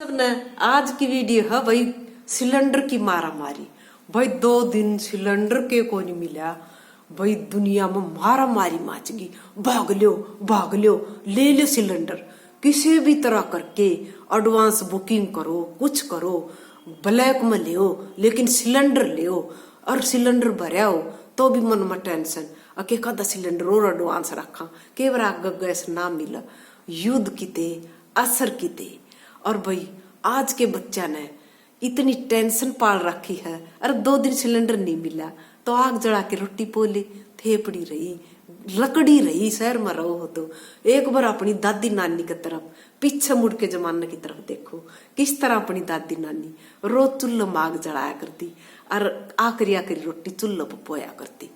सब ने आज की वीडियो है भाई सिलेंडर की मारा मारी। भाई 2 दिन सिलेंडर के को नहीं मिला। भाई दुनिया में मारा मारी माच गई। भाग लो ले लो सिलेंडर किसी भी तरह करके एडवांस बुकिंग करो, कुछ करो, ब्लैक में ले लेकिन सिलेंडर ले। और सिलेंडर भरया हो तो भी मन में टेंशन अके कदा सिलेंडर और एडवांस रखा के बार आग गैस ना मिला। युद्ध किते असर किते। और भाई आज के बच्चा ने इतनी टेंशन पाल रखी है। अरे 2 दिन सिलेंडर नहीं मिला तो आग जला के रोटी पोली थेपड़ी रही, लकड़ी रही। शहर में रहो हो तो एक बार अपनी दादी नानी की तरफ पीछे मुड़ के जमाने की तरफ देखो किस तरह अपनी दादी नानी रोज चूल्हे में आग जलाया करती और आखिरी रोटी चूल्हे पर पोया करती।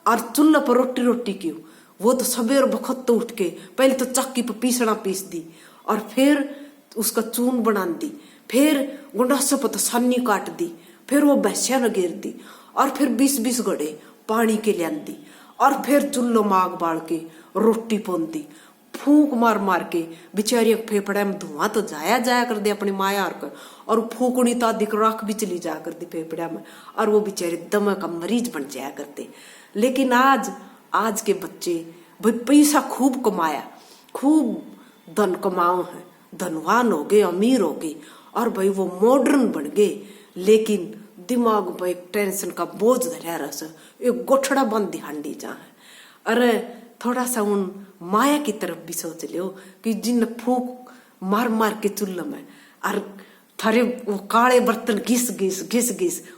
और चूल्हे पर रोटी क्यों, वो तो सवेर बखत तो उठ के पहले तो चक्की पर पीस दी और फिर उसका चून बना दी, फिर गुंडासे पर तो सन्नी काट दी, फिर वो भैंसिया न गिर दी और फिर 20 घड़े पानी के लिए दी और फिर चूल्हो माग बाल के रोटी पोंदी। फूक मार के बेचारी फेफड़े में धुआं तो जाया कर दे अपनी माया और फूकनी तो अधिक राख भी चली जा कर दी फेफड़े में और वो बेचारे दमा का मरीज बन जाया करते। लेकिन आज के बच्चे भाई पैसा खूब कमाया, खूब धन कमाओ है, धनवान हो गए, अमीर हो गए और भाई वो मॉडर्न बन गए। लेकिन दिमाग पर एक टेंशन का बोझ धरा रस, एक गोठड़ा बंद हांडी जा है। अरे थोड़ा सा उन माया की तरफ भी सोच लो कि जिन फूक मार के चूल्हे में और थारे वो काले बर्तन घिस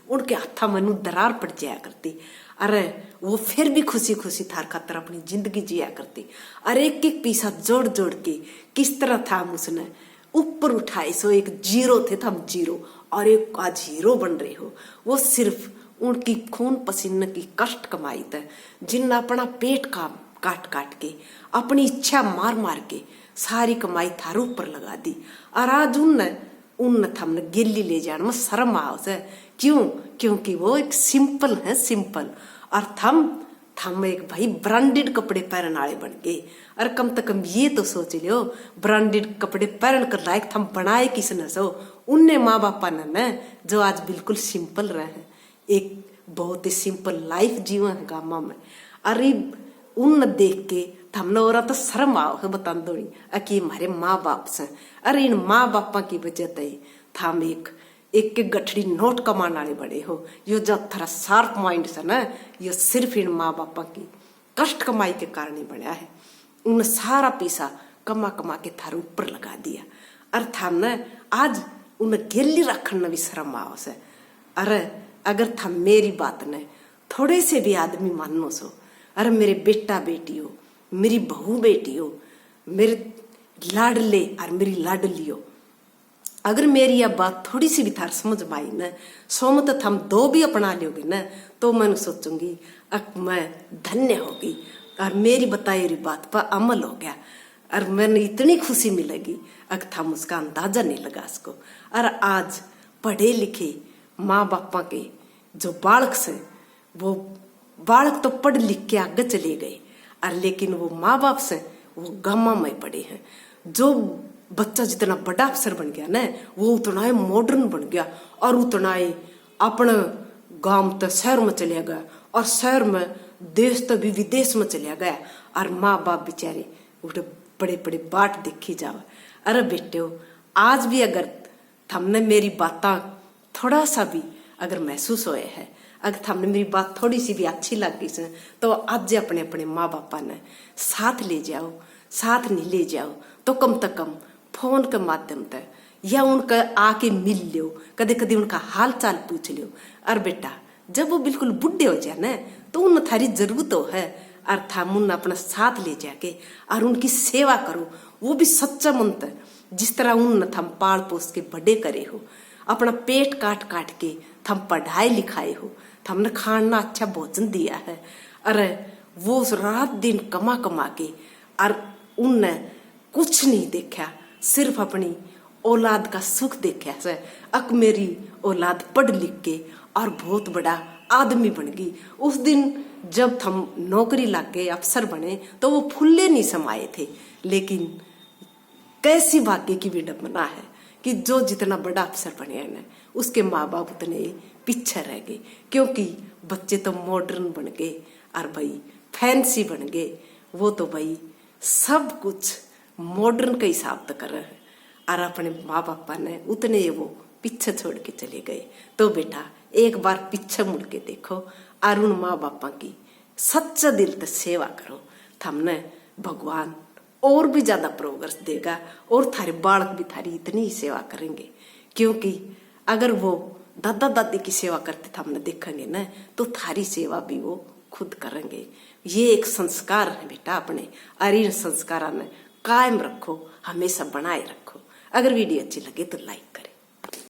उनके हाथा में दरार पड़ जाया करती। अरे वो फिर भी खुशी थार खातर अपनी जिंदगी जिया करती। अरे एक पैसा जोड़ के किस तरह था उसने ऊपर उठाए। सो एक जीरो थे, हम जीरो और एक आज हीरो बन रहे हो। वो सिर्फ उनकी खून पसीने की कष्ट कमाई था जिन अपना पेट का काट के अपनी इच्छा मार के सारी कमाई थार ऊपर लगा दी। और आज उन थमने गिल्ली ले जाने में शर्म आओ से क्योंकि वो एक सिंपल है और थम एक भाई ब्रांडेड कपड़े पहनने वाले बन गए। और कम से कम ये तो सोच लियो ब्रांडेड कपड़े पहन कर लायक थम बनाए किसने सो उनने माँ बापा ने जो आज बिल्कुल सिंपल रहे, एक बहुत ही सिंपल लाइफ जीवन है गामा में। अरे उन देख के थमने और तो शर्म आओ है बता दो कि हमारे माँ बाप से। अरे इन माँ बापा की वजह से थम एक गठड़ी नोट कमाने वाले बड़े हो। यो जो थोड़ा शार्प माइंड से ना यो सिर्फ इन माँ बापा की कष्ट कमाई के कारण ही बढ़ा है। उन सारा पैसा कमा के थारे ऊपर लगा दिया और थम ने आज उन गिल्ली रखने भी शर्म आओ से। अरे अगर थम मेरी बात ने थोड़े से भी आदमी मानो सो, अरे मेरे बेटा बेटी हो, मेरी बहू बेटी हो, मेरे लाडले और मेरी लाडली हो, अगर मेरी यह बात थोड़ी सी भी थार समझ में आई न सोमत हम 2 भी अपना लोगे न तो मैं सोचूंगी अब मैं धन्य होगी और मेरी बताई हुई बात पर अमल हो गया और मैंने इतनी खुशी मिलेगी अगर थम उसका अंदाजा नहीं लगा सको। और आज पढ़े लिखे माँ बापा के जो बालक से वो बालक तो पढ़ लिख के आगे चले गए और लेकिन वो माँ बाप से वो गमा में पड़े हैं। जो बच्चा जितना बड़ा अफसर बन गया ना वो उतना ही मॉडर्न बन गया और उतना ही अपने गांव तो शहर में चलिया गया और शहर में देश तो भी विदेश में चलिया गया और माँ बाप बेचारे उठे बड़े बाट देखी जावे। अरे बेटे हो आज भी अगर थमने मेरी बातें थोड़ा सा भी अगर महसूस होए है, अगर थमने मेरी बात थोड़ी सी भी अच्छी लग गई से तो आज अपने माँ बापा ने साथ ले जाओ, साथ नहीं ले जाओ तो कम से कम फोन के माध्यम से या उनका आके मिल लो, कदे उनका हाल चाल पूछ लो। और बेटा जब वो बिल्कुल बुढ़े हो जाए ना तो उन थारी जरूरत हो है और थम उन अपना साथ ले जाके और उनकी सेवा करो। वो भी सच्चा मन है जिस तरह उन थम पाल पोस के बड़े करे हो, अपना पेट काट के थम पढ़ाई लिखाए हो, थमने खाना अच्छा भोजन दिया है। अरे वो रात दिन कमा के और उनने कुछ नहीं देखा, सिर्फ अपनी औलाद का सुख देखा से अक मेरी औलाद पढ़ लिख के और बहुत बड़ा आदमी बन गई। उस दिन जब थम नौकरी लग गए, अफसर बने तो वो फुल्ले नहीं समाये थे। लेकिन कैसी भाग्य की विडंबना है कि जो जितना बड़ा अफसर बने ना उसके माँ बाप उतने पीछे रह गए, क्योंकि बच्चे तो मॉडर्न बन गए और भाई फैंसी बन गए। वो तो भाई सब कुछ मॉडर्न के हिसाब से कर रहे हैं और अपने माँ बापा ने उतने वो पीछे छोड़ के चले गए। तो बेटा एक बार पीछे मुड़ के देखो और उन माँ बापा की सच्चा दिल से सेवा करो, हमने भगवान और भी ज्यादा प्रोग्रेस देगा और थारे बालक भी थारी इतनी ही सेवा करेंगे। क्योंकि अगर वो दादा दादी की सेवा करते थे हमने देखेंगे ना, तो थारी सेवा भी वो खुद करेंगे। ये एक संस्कार है बेटा अपने, और इन संस्कारों ने कायम रखो, हमेशा बनाए रखो। अगर वीडियो अच्छी लगे तो लाइक करो।